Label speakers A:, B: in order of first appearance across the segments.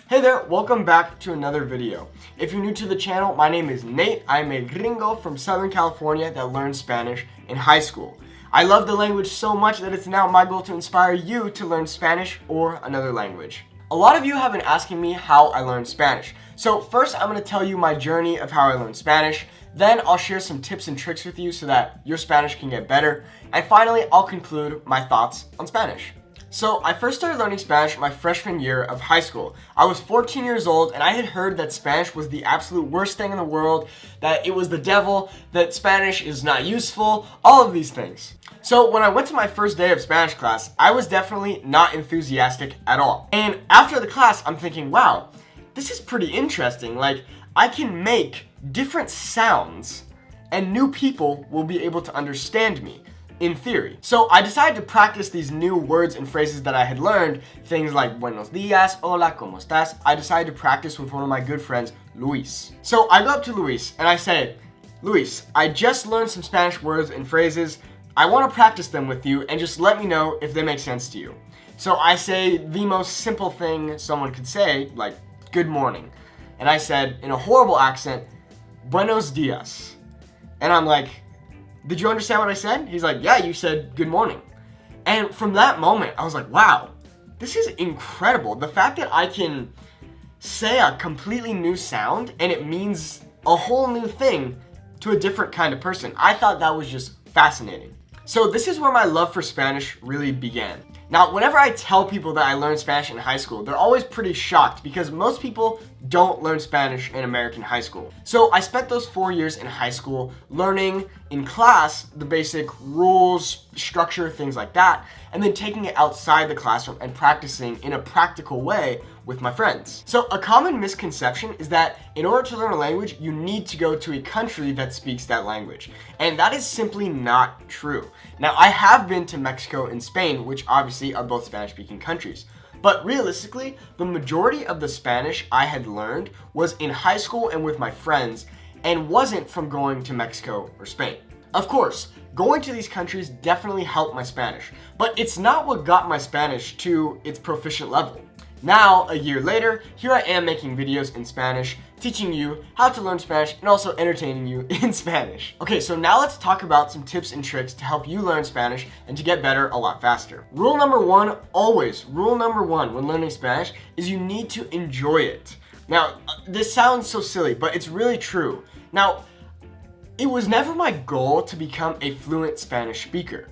A: Hey there, welcome back to another video. If you're new to the channel, my name is Nate. I'm a gringo from Southern California that learned Spanish in high school. I love the language so much that it's now my goal to inspire you to learn Spanish or another language. A lot of you have been asking me how I learned Spanish. So first I'm going to tell you my journey of how I learned Spanish. Then I'll share some tips and tricks with you so that your Spanish can get better. And finally, I'll conclude my thoughts on Spanish. So I first started learning Spanish my freshman year of high school. I was 14 years old and I had heard that Spanish was the absolute worst thing in the world, that it was the devil, that Spanish is not useful, all of these things. So when I went to my first day of Spanish class, I was definitely not enthusiastic at all. And after the class, I'm thinking, wow, this is pretty interesting. Like, I can make different sounds and new people will be able to understand me. In theory. So I decided to practice these new words and phrases that I had learned, things like buenos dias, hola, ¿cómo estás? I decided to practice with one of my good friends, Luis. So I go up to Luis and I say, Luis, I just learned some Spanish words and phrases. I want to practice them with you and just let me know if they make sense to you. So I say the most simple thing someone could say, like good morning. And I said in a horrible accent, buenos dias. And I'm like, did you understand what I said? He's like, yeah, you said good morning. And from that moment, I was like, wow, this is incredible. The fact that I can say a completely new sound and it means a whole new thing to a different kind of person. I thought that was just fascinating. So this is where my love for Spanish really began. Now, whenever I tell people that I learned Spanish in high school, they're always pretty shocked because most people don't learn Spanish in American high school. So I spent those 4 years in high school learning in class the basic rules, structure, things like that, and then taking it outside the classroom and practicing in a practical way with my friends. So a common misconception is that in order to learn a language, you need to go to a country that speaks that language. And that is simply not true. Now, I have been to Mexico and Spain, which obviously are both Spanish-speaking countries. But realistically, the majority of the Spanish I had learned was in high school and with my friends, and wasn't from going to Mexico or Spain. Of course, going to these countries definitely helped my Spanish, but it's not what got my Spanish to its proficient level. Now, a year later, here I am making videos in Spanish, teaching you how to learn Spanish and also entertaining you in Spanish. Okay, so now let's talk about some tips and tricks to help you learn Spanish and to get better a lot faster. Rule number one when learning Spanish is you need to enjoy it. Now, this sounds so silly, but it's really true. Now, it was never my goal to become a fluent Spanish speaker.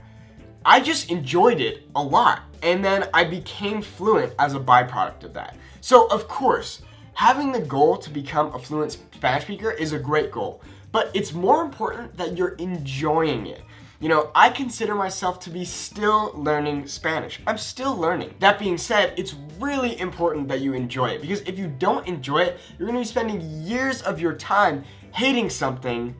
A: I just enjoyed it a lot, and then I became fluent as a byproduct of that. So of course, having the goal to become a fluent Spanish speaker is a great goal, but it's more important that you're enjoying it. You know, I consider myself to be still learning Spanish. I'm still learning. That being said, it's really important that you enjoy it, because if you don't enjoy it, you're going to be spending years of your time hating something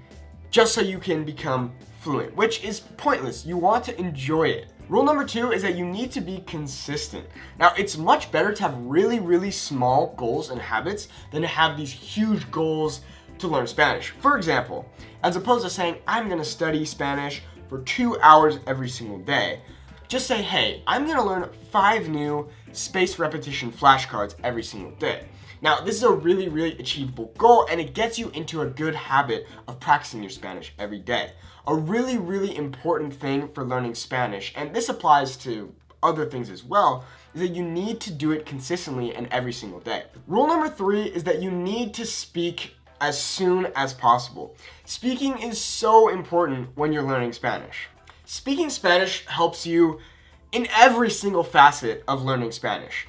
A: just so you can become fluent, which is pointless. You want to enjoy it. Rule number two is that you need to be consistent. Now, it's much better to have really, really small goals and habits than to have these huge goals to learn Spanish. For example, as opposed to saying, I'm going to study Spanish for 2 hours every single day, just say, hey, I'm going to learn 5 new spaced repetition flashcards every single day. Now, this is a really, really achievable goal, and it gets you into a good habit of practicing your Spanish every day. A really, really important thing for learning Spanish, and this applies to other things as well, is that you need to do it consistently and every single day. Rule number 3 is that you need to speak as soon as possible. Speaking is so important when you're learning Spanish. Speaking Spanish helps you in every single facet of learning Spanish.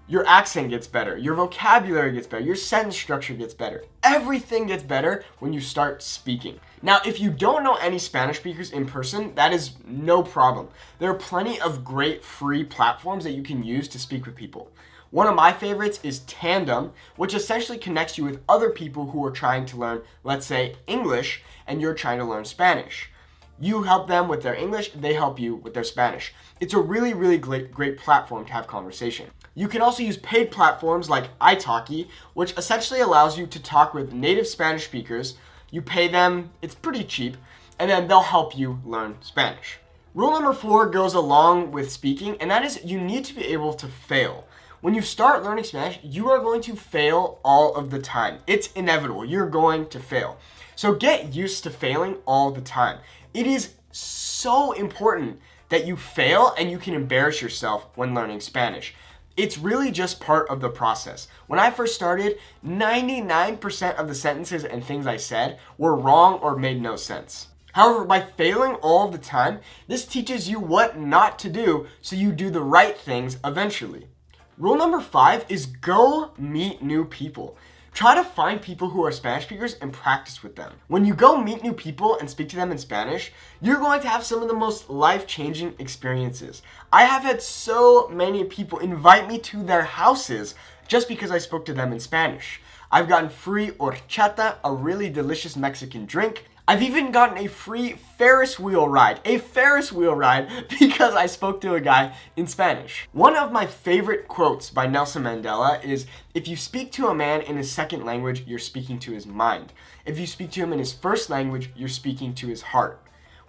A: Your accent gets better, your vocabulary gets better, your sentence structure gets better. Everything gets better when you start speaking. Now, if you don't know any Spanish speakers in person, that is no problem. There are plenty of great free platforms that you can use to speak with people. One of my favorites is Tandem, which essentially connects you with other people who are trying to learn, let's say, English, and you're trying to learn Spanish. You help them with their English, they help you with their Spanish. It's a really, really great platform to have conversation. You can also use paid platforms like italki, which essentially allows you to talk with native Spanish speakers. You pay them, it's pretty cheap, and then they'll help you learn Spanish. Rule number 4 goes along with speaking, and that is you need to be able to fail. When you start learning Spanish, you are going to fail all of the time. It's inevitable. You're going to fail. So get used to failing all the time. It is so important that you fail and you can embarrass yourself when learning Spanish. It's really just part of the process. When I first started, 99% of the sentences and things I said were wrong or made no sense. However, by failing all the time, this teaches you what not to do so you do the right things eventually. Rule number 5 is go meet new people. Try to find people who are Spanish speakers and practice with them. When you go meet new people and speak to them in Spanish, you're going to have some of the most life-changing experiences. I have had so many people invite me to their houses just because I spoke to them in Spanish. I've gotten free horchata, a really delicious Mexican drink. I've even gotten a free Ferris wheel ride because I spoke to a guy in Spanish. One of my favorite quotes by Nelson Mandela is, if you speak to a man in his second language, you're speaking to his mind. If you speak to him in his first language, you're speaking to his heart.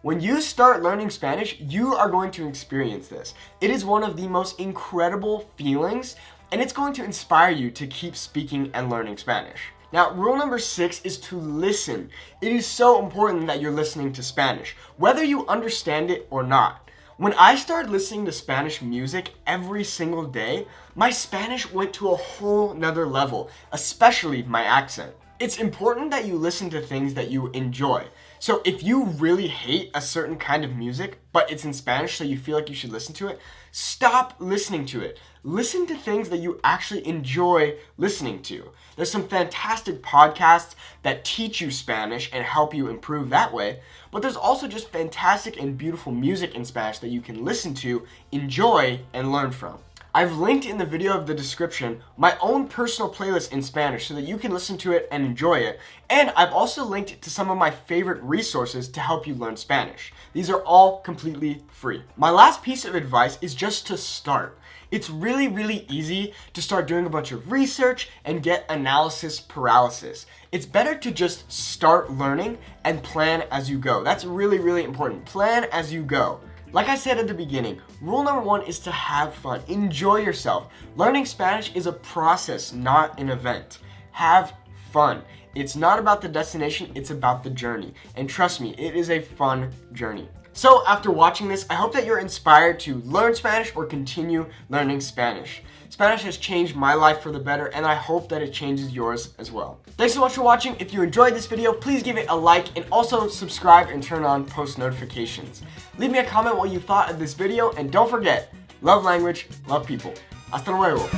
A: When you start learning Spanish, you are going to experience this. It is one of the most incredible feelings, and it's going to inspire you to keep speaking and learning Spanish. Now, rule number 6 is to listen. It is so important that you're listening to Spanish, whether you understand it or not. When I started listening to Spanish music every single day, my Spanish went to a whole nother level, especially my accent. It's important that you listen to things that you enjoy. So if you really hate a certain kind of music, but it's in Spanish so you feel like you should listen to it, stop listening to it. Listen to things that you actually enjoy listening to. There's some fantastic podcasts that teach you Spanish and help you improve that way, but there's also just fantastic and beautiful music in Spanish that you can listen to, enjoy, and learn from. I've linked in the video of the description my own personal playlist in Spanish so that you can listen to it and enjoy it. And I've also linked to some of my favorite resources to help you learn Spanish. These are all completely free. My last piece of advice is just to start. It's really easy to start doing a bunch of research and get analysis paralysis. It's better to just start learning and plan as you go. That's really important. Plan as you go. Like I said at the beginning, rule number 1 is to have fun. Enjoy yourself. Learning Spanish is a process, not an event. Have fun. It's not about the destination, it's about the journey. And trust me, it is a fun journey. So after watching this, I hope that you're inspired to learn Spanish or continue learning Spanish. Spanish has changed my life for the better, and I hope that it changes yours as well. Thanks so much for watching. If you enjoyed this video, please give it a like and also subscribe and turn on post notifications. Leave me a comment what you thought of this video, and don't forget, love language, love people. Hasta luego.